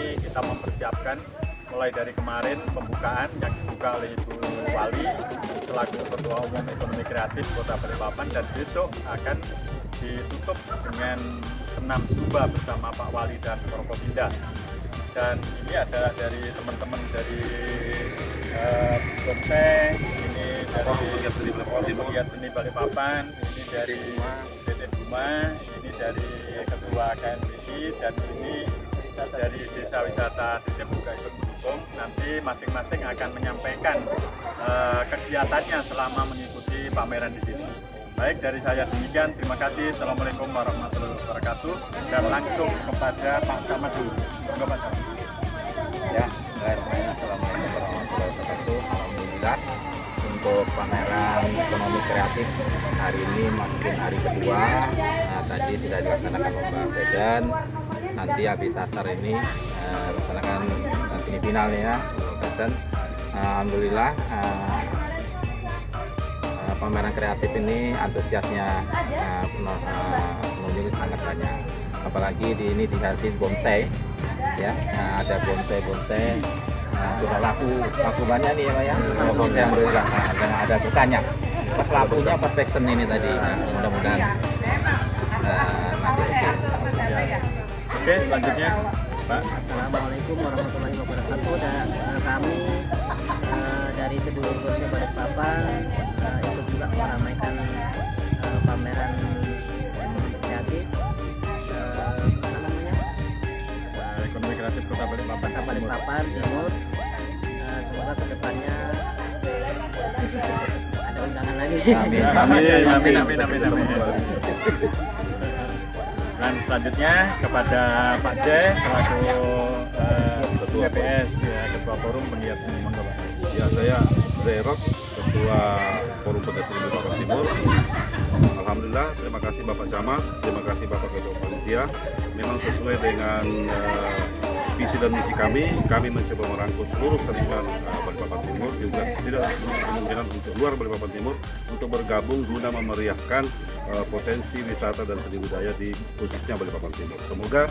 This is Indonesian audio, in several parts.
ini kita mempersiapkan mulai dari kemarin pembukaan yang dibuka oleh Ibu Wali selaku Ketua Umum Ekonomi Kreatif Kota Balikpapan, dan besok akan ditutup dengan senam zumba bersama Pak Wali dan Forkopimda. Dan ini ada dari teman-teman dari Bonsai, ini dari Pegiat Seni Balikpapan, ini dari PT Duma, ini dari Ketua KNPI, dan ini dari Desa Wisata Desa Buka ikut mendukung. Nanti masing-masing akan menyampaikan kegiatannya selama mengikuti pameran di sini. Baik, dari saya demikian. Terima kasih. Assalamualaikum warahmatullahi wabarakatuh. Dan langsung kepada Pak Camat dulu. Monggo Pak Camat. Ya, assalamualaikum warahmatullahi wabarakatuh. Alhamdulillah untuk pameran ekonomi kreatif hari ini mungkin hari kedua. Tadi sudah dilaksanakan lomba vegan. Nanti habis asar ini laksanakan semifinalnya ya. Alhamdulillah pameran kreatif ini antusiasnya pengunjung sangat banyak. Apalagi ini dihasil bonsai ya, ada bonsai sudah laku banyak nih ya Pak ya. Alhamdulillah ada dukanya. Pas lakunya perfection ini tadi. Mudah-mudahan nanti Oke, selanjutnya Pak. Assalamualaikum warahmatullahi wabarakatuh. Dan kami dari sedulur Bonsai Balikpapan ikut juga meramaikan pameran ekonomi kreatif Ekonomi Kreatif Kota Balikpapan Timur. Semoga kedepannya ada undangan lagi. Amin. Dan selanjutnya kepada Pak J selaku Ketua PS ya, Ketua Forum Pegiat Seni. Monggo Pak. Ya, saya Zerok, Ketua Forum Pegiat Seni Balikpapan Timur. Alhamdulillah, terima kasih Bapak Camat, terima kasih Bapak Ketua Panitia. Memang sesuai dengan visi dan misi kami mencoba merangkul seluruh seniman Balikpapan Timur, juga tidak kemungkinan untuk luar Balikpapan Timur untuk bergabung guna memeriahkan potensi wisata dan seni budaya di khususnya Balikpapan Timur. Semoga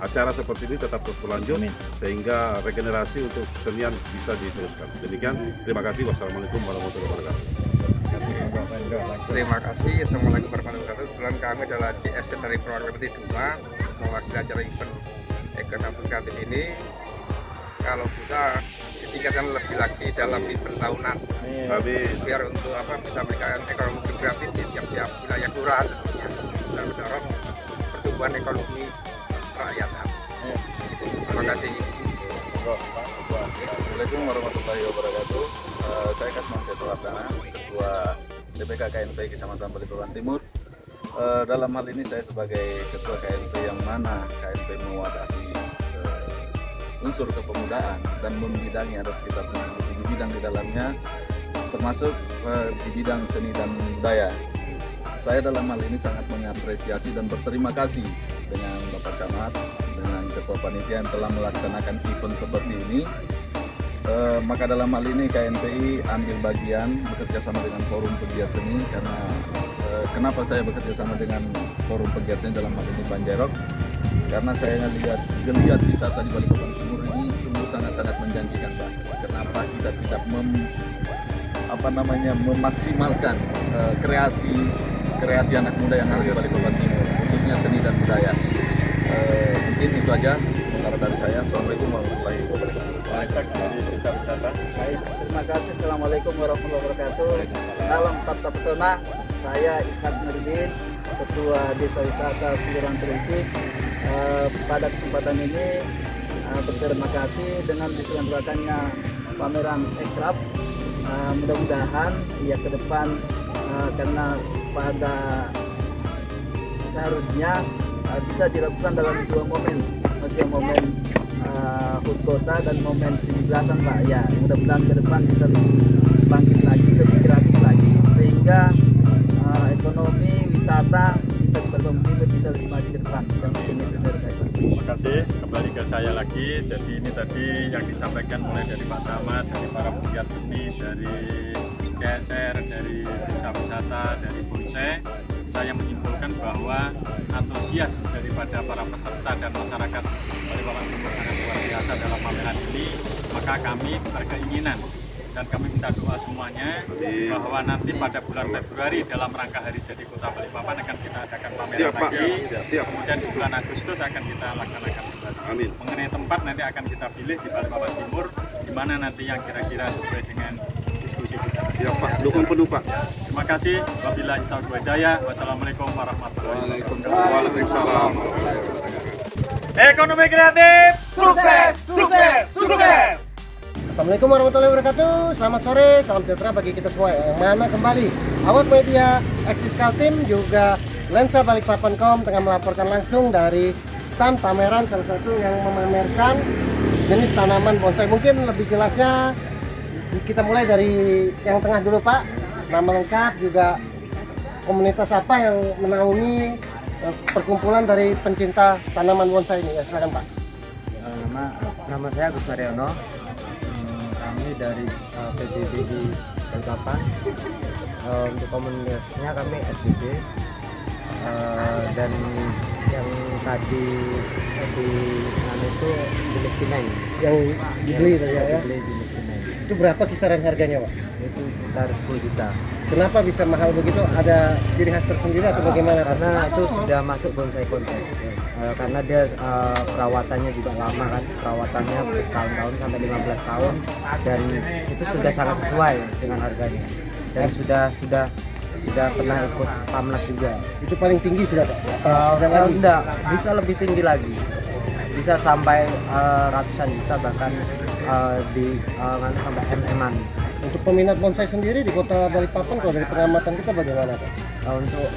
acara seperti ini tetap terus berlanjut sehingga regenerasi untuk kesenian bisa diteruskan. Demikian, terima kasih. Wassalamualaikum warahmatullahi wabarakatuh. Terima kasih. Assalamualaikum warahmatullahi wabarakatuh. Kebetulan kami adalah JS dari program PT Duma mewakili acara event ekonomi kreatif ini. Kalau bisa ditingkatkan lebih lagi dalam event tahunan. Biar untuk bisa memberikan ekonomi kreatif di tiap-tiap wilayah kelurahan tentunya dan mendorong pertumbuhan ekonomi rakyat. Terima kasih. Assalamualaikum warahmatullahi wabarakatuh. Saya Kasman Setu Ardana, Ketua DPK KNPI Kecamatan Balikpapan Timur. Dalam hal ini saya sebagai Ketua KNPI yang mana KNPI mewadahi unsur kepemudaan dan membidangi ada sekitar 7 bidang di dalamnya, termasuk di bidang seni dan budaya. Saya dalam hal ini sangat mengapresiasi dan berterima kasih dengan Bapak Camat, dengan Ketua Panitia yang telah melaksanakan event seperti ini. Maka dalam hal ini KNPI ambil bagian bekerja sama dengan Forum Pegiat Seni, karena kenapa saya bekerja sama dengan Forum Pegiat Seni dalam hal ini Banjarok, karena saya melihat wisata di Balikpapan Timur ini sungguh sangat-sangat menjanjikan Pak. Kenapa kita tidak memaksimalkan kreasi anak muda yang ada di Balikpapan Timur, khususnya seni dan budaya. Mungkin itu aja sementara dari saya. Assalamualaikum warahmatullahi wabarakatuh. Baik, terima kasih. Assalamualaikum warahmatullahi wabarakatuh. Salam Sabta Pesona. Saya Ishak Nurdin, Ketua Desa Wisata Kelurahan Terintik. Pada kesempatan ini berterima kasih dengan diselenggarakannya pameran Ekraf. Mudah-mudahan ya ke depan karena pada seharusnya bisa dilakukan dalam 2 momen, masih momen HUT kota dan momen 17-an Pak. Ya, mudah-mudahan ke depan bisa lebih bangkit lagi, lebih kreatif lagi, sehingga ekonomi wisata kita berpemimpin bisa lebih maju ke depan. Yang mungkin itu dari saya. Terima kasih. Kembali ke saya lagi. Jadi ini tadi yang disampaikan mulai dari Pak Camat, dari para pegiat seni, dari CSR, dari desa wisata, dari Bonsai. Saya menyimpulkan bahwa antusias daripada para peserta dan masyarakat Balikpapan Timur sangat luar biasa dalam pameran ini, maka kami berkeinginan dan kami minta doa semuanya bahwa nanti pada bulan Februari dalam rangka Hari Jadi Kota Balikpapan akan kita adakan pameran lagi. Kemudian di bulan Agustus akan kita laksanakan lagi. Amin. Mengenai tempat nanti akan kita pilih di Balikpapan Timur, di mana nanti yang kira-kira sesuai dengan diskusi kita. Siap Pak, dukung penuh Pak. Terima kasih. Wabillahi taufiq wal hidayah. Wassalamualaikum warahmatullahi wabarakatuh. Waalaikumsalam. Ekonomi kreatif sukses, sukses, sukses. Assalamualaikum warahmatullahi wabarakatuh. Selamat sore, salam sejahtera bagi kita semua. Yang mana kembali awak media Eksis Kaltim juga Lensa Balikpapan.com tengah melaporkan langsung dari stand pameran salah satu yang memamerkan jenis tanaman bonsai. Mungkin lebih jelasnya kita mulai dari yang tengah dulu Pak. Nama lengkap juga komunitas apa yang menaungi perkumpulan dari pencinta tanaman bonsai ini. Ya, silakan Pak. Nama saya Agus Mariono. Kami dari PBB di Balikpapan. Untuk komunitasnya kami SBB. Dan yang tadi di itu jenis kinai. Yang dibeli tadi ya. Dibeli jenis kinai. Itu berapa kisaran harganya Pak? Itu sekitar 10 juta. Kenapa bisa mahal begitu? Ada ciri khas tersendiri atau bagaimana? Karena itu sudah masuk bonsai kontes. Karena dia perawatannya juga lama kan, perawatannya bertahun-tahun sampai 15 tahun, dan itu sudah sangat sesuai dengan harganya. Dan sudah pernah ikut Pamnas juga. Itu paling tinggi sudah Pak? Enggak, bisa lebih tinggi lagi. Bisa sampai ratusan juta, bahkan sampai MM-an. Untuk peminat bonsai sendiri di Kota Balikpapan, kalau dari pengamatan kita bagaimana Pak? Untuk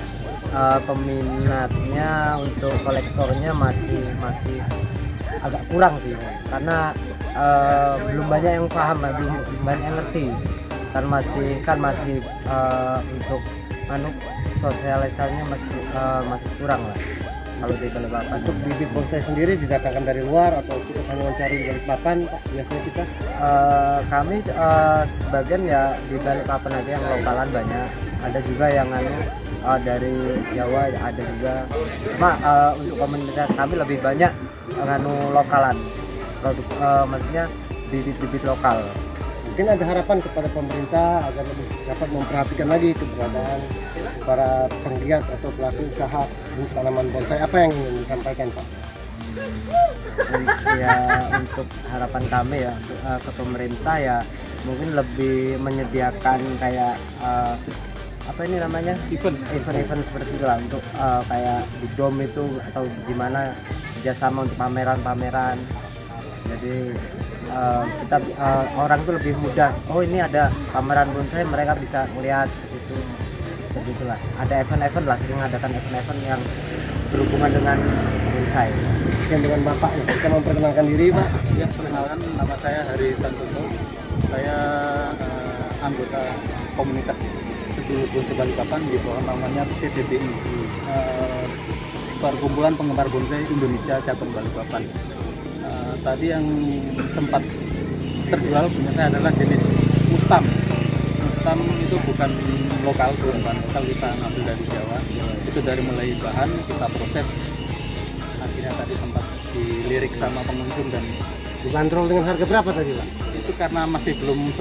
peminatnya, untuk kolektornya masih agak kurang sih, karena belum banyak yang paham, belum banyak yang ngerti, kan masih untuk sosialisasinya masih kurang lah kalau di Balikpapan. Untuk bibit bonsai sendiri didatangkan dari luar atau kita hanya mencari di Balikpapan Pak? Biasanya kita kami sebagian ya di Balikpapan aja, yang lokalan banyak, ada juga yang dari Jawa ada juga. Cuma untuk komunitas kami lebih banyak lokalan, produk maksudnya bibit-bibit lokal. Mungkin ada harapan kepada pemerintah agar lebih dapat memperhatikan lagi keberadaan para penggiat atau pelaku usaha jenis tanaman bonsai. Apa yang ingin disampaikan Pak? Ya, untuk harapan kami ya ke pemerintah ya mungkin lebih menyediakan kayak apa ini namanya event seperti itu lah, untuk kayak di dom itu atau gimana, kerjasama untuk pameran-pameran. Jadi kita orang tuh lebih mudah, oh ini ada pameran bonsai, mereka bisa melihat ke situ, seperti itulah. Ada event-event lah, sering adakan event-event yang berhubungan dengan bonsai. Yang dengan Bapak ya, bisa memperkenalkan diri Pak. Ya, perkenalkan, nama saya Hari Santoso. Saya anggota komunitas sedulur bonsai Balikpapan, di bawah namanya PPBI, Perkumpulan Penggemar Bonsai Indonesia Cabang Balikpapan. Tadi yang sempat terjual punya saya adalah jenis Mustam. Mustam itu bukan lokal, kita ngambil dari Jawa. Itu dari mulai bahan kita proses, akhirnya tadi sempat dilirik sama pengunjung dan Dibanderol dengan harga berapa tadi Pak? itu karena masih belum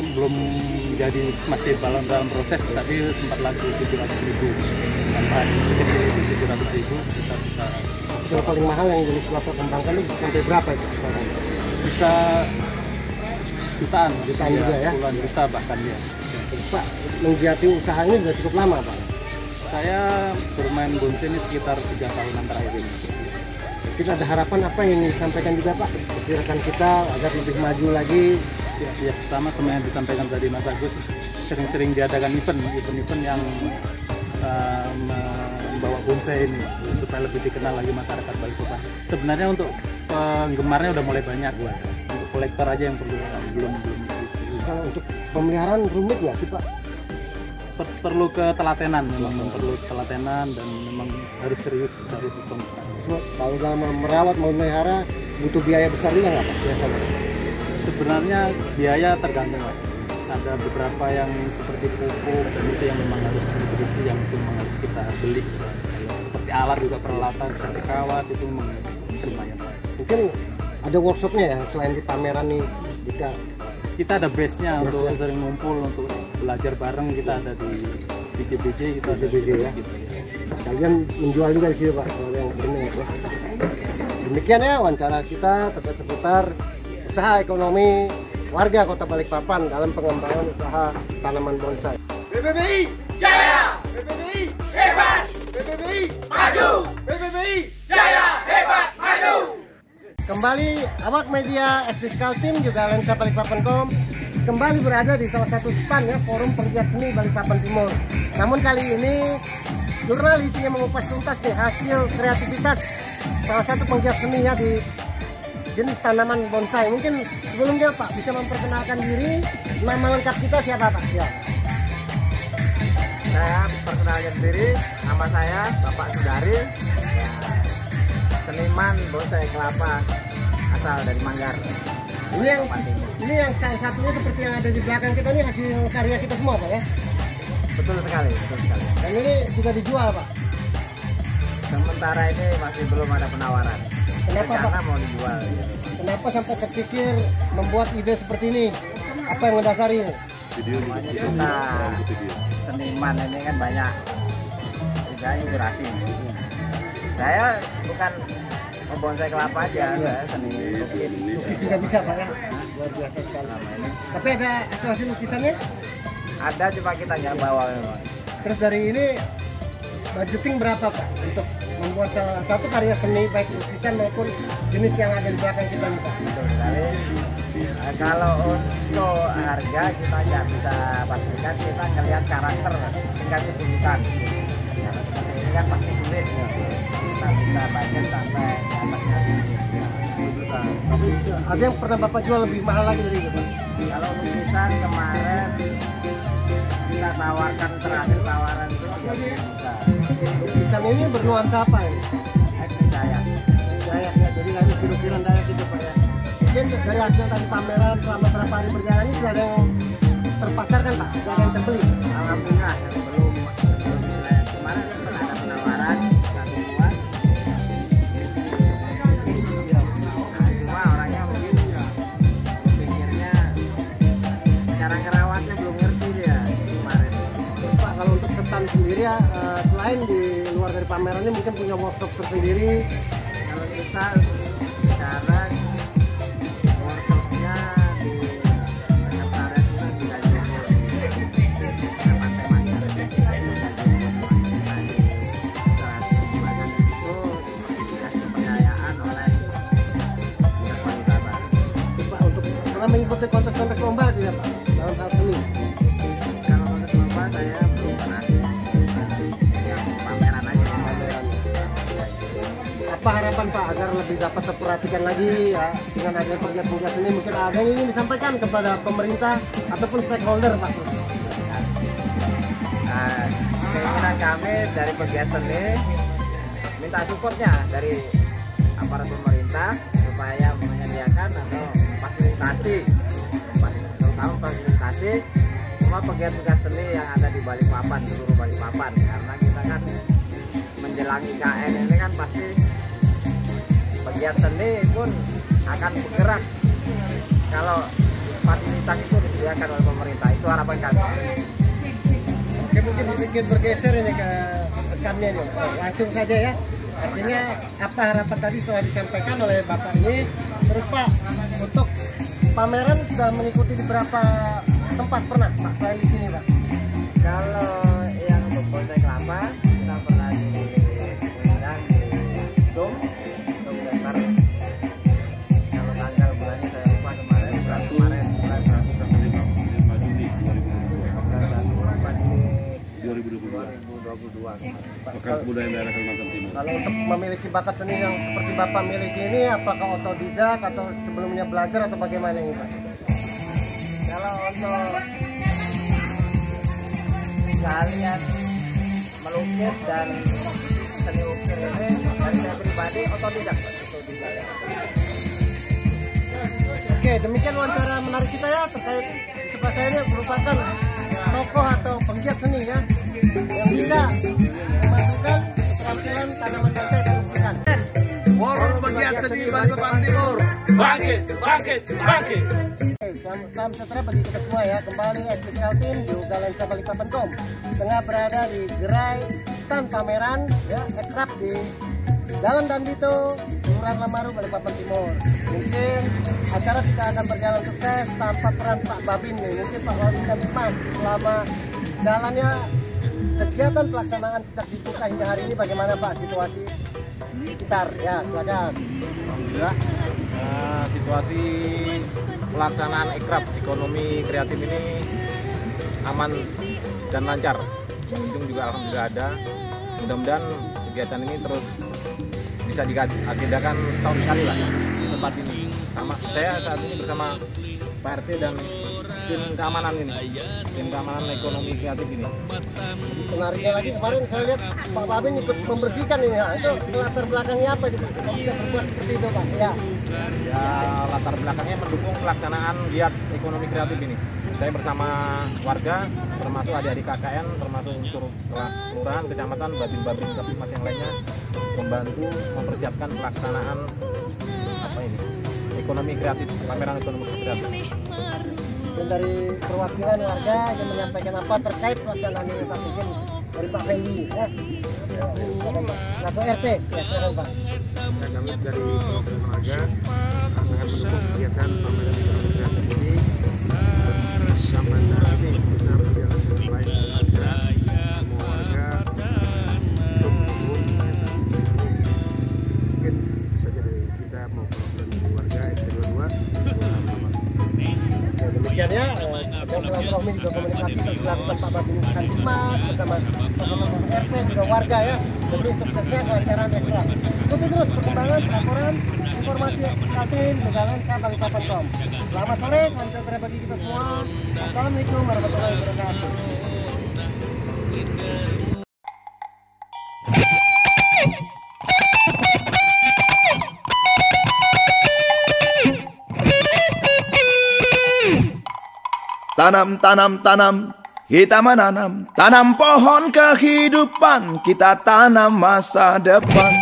jadi, masih dalam proses, tadi sempat laku 700.000 sampai sekecil itu 700.000 kita bisa. Yang paling mahal yang jenis Bapak kembangkan itu sampai berapa itu kisaran? Bisa jutaan juga ya? Puluhan juta bahkan ya. Pak, menggiati usaha ini sudah cukup lama Pak? Saya bermain bonsai ini sekitar 3 tahunan terakhir ini. Kita ada harapan apa yang ingin disampaikan juga Pak? Rekan kita agar lebih maju lagi. Ya, sama yang disampaikan tadi Mas Agus, sering-sering diadakan event yang membawa bonsai ini supaya lebih dikenal lagi masyarakat Balikpapan. Sebenarnya untuk penggemarnya udah mulai banyak, untuk kolektor aja yang belum. Kalau untuk pemeliharaan rumit nggak sih Pak? Perlu ketelatenan, memang perlu ketelatenan dan memang harus serius, harus konstan. Kalau dalam merawat, memelihara butuh biaya besar juga nggak Pak biasanya? Sebenarnya biaya tergantung Pak. Ada beberapa yang seperti pupuk dan itu yang memang harus nutrisi, yang itu memang harus kita beli. Seperti seperti alat juga, peralatan seperti kawat itu lumayan. Mungkin ada workshopnya ya selain di pameran nih, jika kita ada base-nya untuk sering ngumpul untuk belajar bareng. Kita ada di BJBJ, kita ada BJBJ ya. Gitu, ya. Kalian menjual juga di sini Pak, kalau yang benar ya. Demikian ya wawancara kita terkait seputar usaha ekonomi warga Kota Balikpapan dalam pengembangan usaha tanaman bonsai. BPBI Jaya, BPBI hebat, BPBI maju, BPBI Jaya hebat maju. Kembali awak media Eksiskal Tim juga Lensa Balikpapan.com kembali berada di salah satu stand ya Forum Pegiat Seni Balikpapan Timur. Namun kali ini jurnalis yang mengupas tuntas nih hasil kreativitas salah satu penggiat seni ya di jenis tanaman bonsai. Mungkin sebelumnya Pak bisa memperkenalkan diri, nama lengkap kita siapa Pak? Ya. Saya perkenalkan diri, nama saya Bapak Sudari, seniman bonsai kelapa asal dari Manggar. Ini yang salah satunya seperti yang ada di belakang kita ini hasil karya kita semua Pak ya? Betul sekali, betul sekali. Dan ini juga dijual Pak? Sementara ini masih belum ada penawaran. Kenapa Pak? Karena mau dijual. Ya. Kenapa sampai terpikir membuat ide seperti ini? Apa yang mendasari ini? Kita seniman ini kan banyak juga inspirasi. Saya bukan membonsai kelapa aja, saya seni lukis. Lukis juga bisa Pak ya? Luar biasa sekali. Tapi ada hasil lukisannya? Ada, cuma kita nggak bawa memang. Terus dari ini budgeting berapa Pak untuk membuat salah satu karya seni baik lukisan maupun jenis yang ada di belakang kita nih Pak? Betul sekali. Kalau untuk harga kita nggak bisa pastikan, kita ngelihat karakter tingkat kesulitan. Ini kan pasti sulit, kita bisa budget sampai atasnya. Ada yang pernah Bapak jual lebih mahal lagi dari itu Pak? Kalau lukisan kemarin kita tawarkan, terakhir tawaran itu 30 juta. Lukisan ini bernuansa apa ini? Dayak. Dayak ya, jadi harus biru-biruan Dayak gitu Pak ya. Mungkin dari hasil tadi pameran selama berapa hari berjalan ini sudah ada yang terpasarkan Pak? Sudah ada yang terbeli? Alhamdulillah belum. Kemarin pernah ada penawaran 1 buah. Nah, cuma orangnya mungkin pikirnya cara ngerawatnya belum ngerti dia kemarin. Pak, kalau untuk stand sendiri ya, selain di luar dari pameran ini mungkin punya workshop tersendiri. Kalau kita sekarang workshopnya di sekretariat kita tidak jauh di Pantai Manggar. Bahkan itu dikasih kepercayaan oleh Wanita Baru. Pak, untuk pernah mengikuti kontes-kontes lomba tidak Pak dalam hal seni? Kalau kontes lomba saya belum pernah. Pameran aja. Apa harapan Pak agar lebih dapat terperhatikan lagi ya dengan adanya pegiat-pegiat seni? Mungkin ada yang ingin disampaikan kepada pemerintah ataupun stakeholder Pak? Nah, keinginan kami dari pegiat seni minta supportnya dari aparat pemerintah supaya menyediakan atau fasilitasi, terutama fasilitasi semua pegiat-pegiat seni yang ada di Balikpapan, seluruh Balikpapan, karena kita kan menjelang IKN ini kan pasti pegiat seni pun akan bergerak kalau fasilitas itu disediakan oleh pemerintah. Itu harapan kami. Oke, mungkin sedikit bergeser ini ke rekannya nih. Langsung saja ya. Artinya apa harapan tadi telah disampaikan oleh Bapak ini. Terus Pak, untuk pameran sudah mengikuti di berapa tempat pernah Pak selain di sini Pak? Kalau yang untuk bonsai kelapa kita pernah diundang di Zoom untuk Denver. Kalau tanggal bulannya saya lupa kemarin, bulan 2022. Pekan Kebudayaan Daerah Kalimantan Timur. Kalau untuk memiliki bakat seni yang seperti Bapak miliki ini, apakah otodidak atau sebelumnya belajar atau bagaimana ini Pak? Kalau untuk kalian melukis dan seni ukir ini dari saya pribadi otodidak. Oke, demikian wawancara menarik kita ya terkait di sebelah saya ini merupakan tokoh atau penggiat seni ya yang bisa memasukkan keterampilan tanaman bonsai dan lukisan. Forum Pegiat Seni Balikpapan Timur, bangkit, bangkit, bangkit. Salam sejahtera bagi kita semua ya. Kembali Eksiskal Team juga Lensa Balikpapan.com tengah berada di gerai stand pameran ya, Ekrab di Jalan Dandito, Kelurahan Lamaru, Balikpapan Timur. Mungkin acara tidak akan berjalan sukses tanpa peran Pak Babin nih. Mungkin Pak Babin dan Imam selama jalannya kegiatan pelaksanaan sejak dibuka hingga hari ini, bagaimana Pak situasi sekitar ya, silakan. Alhamdulillah, situasi pelaksanaan Ekrab ekonomi kreatif ini aman dan lancar. Pengunjung juga alhamdulillah ada. Mudah-mudahan kegiatan ini terus bisa diagendakan setahun sekali lah di tempat ini. Sama saya saat ini bersama Pak RT dan tim keamanan ini, tim keamanan ekonomi kreatif ini. Menariknya lagi kemarin saya lihat Pak Babin ikut membersihkan ini ya. Itu latar belakangnya apa itu? Kok bisa berbuat seperti itu Pak? Ya. Ya, latar belakangnya mendukung pelaksanaan giat ekonomi kreatif ini. Saya bersama warga, termasuk adik-adik KKN, termasuk unsur kelurahan, kecamatan, babin-babin, mas yang lainnya, membantu mempersiapkan pelaksanaan apa ini? Ekonomi kreatif, pameran ekonomi kreatif. Dan dari perwakilan warga yang menyampaikan apa terkait pelaksanaan ini Pak, mungkin dari Pak Fendi ya. Atau RT ya, silakan Pak. Dan kami dari perwakilan warga sangat mendukung kegiatan pameran ekonomi kreatif ini. Sampai saat ini kita berjalan sesuai dengan semua warga untuk mendukung mungkin saja kita mau perwakilan dari warga RT22. Demikian ya, silaturahmi juga komunikasi terus dilakukan Pak Babin Kandimas bersama teman-teman RT juga warga ya, demi suksesnya kelancaran Ekrab. Ikuti terus perkembangan laporan informasi Eksiskal Team juga Lensa Balikpapan.com. Selamat sore, salam sejahtera bagi kita semua. Assalamualaikum warahmatullahi wabarakatuh. Tanam, tanam, tanam, kita menanam. Tanam pohon kehidupan, kita tanam masa depan.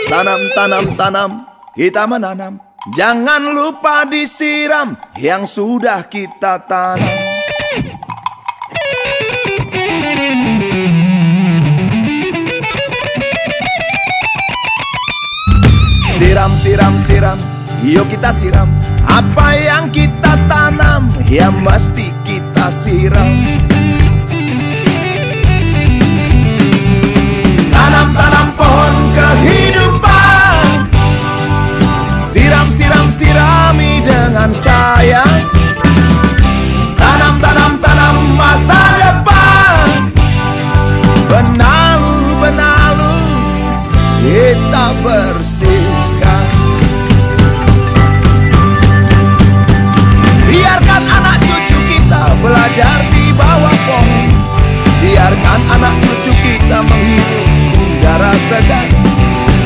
Tanam, tanam, tanam, kita menanam. Jangan lupa disiram yang sudah kita tanam. Siram, siram, siram, yuk kita siram. Apa yang kita tanam, ya mesti kita siram. Tanam-tanam pohon kehidupan. Siram, siram, sirami dengan sayang. Tanam-tanam, tanam masa depan. Benalu, benalu, kita bersihkan. Biarkan anak cucu kita belajar di bawah pohon. Biarkan anak cucu kita menghirup udara segar.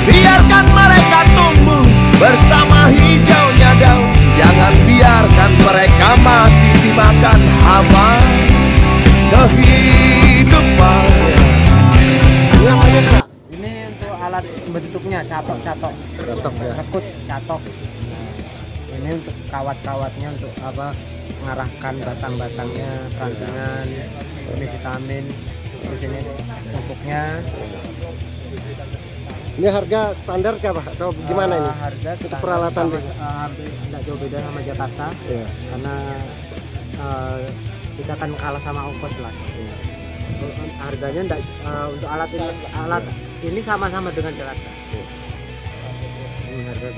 Biarkan mereka tumbuh bersama hijaunya daun. Jangan biarkan mereka mati dimakan hama kehidupan. Ini untuk alat bentuknya catok-catok, rekut catok. Ini untuk kawat-kawatnya, untuk apa, mengarahkan batang-batangnya, rantingan, ini vitamin. Terus ini pupuknya. Ini harga standar kah Pak? Atau gimana ini? Harga untuk peralatan tidak jauh beda sama Jakarta, ya. Karena kita kan kalah sama ongkos lah. Ya. Harganya enggak, untuk alat ini sama-sama dengan Jakarta. Ini harga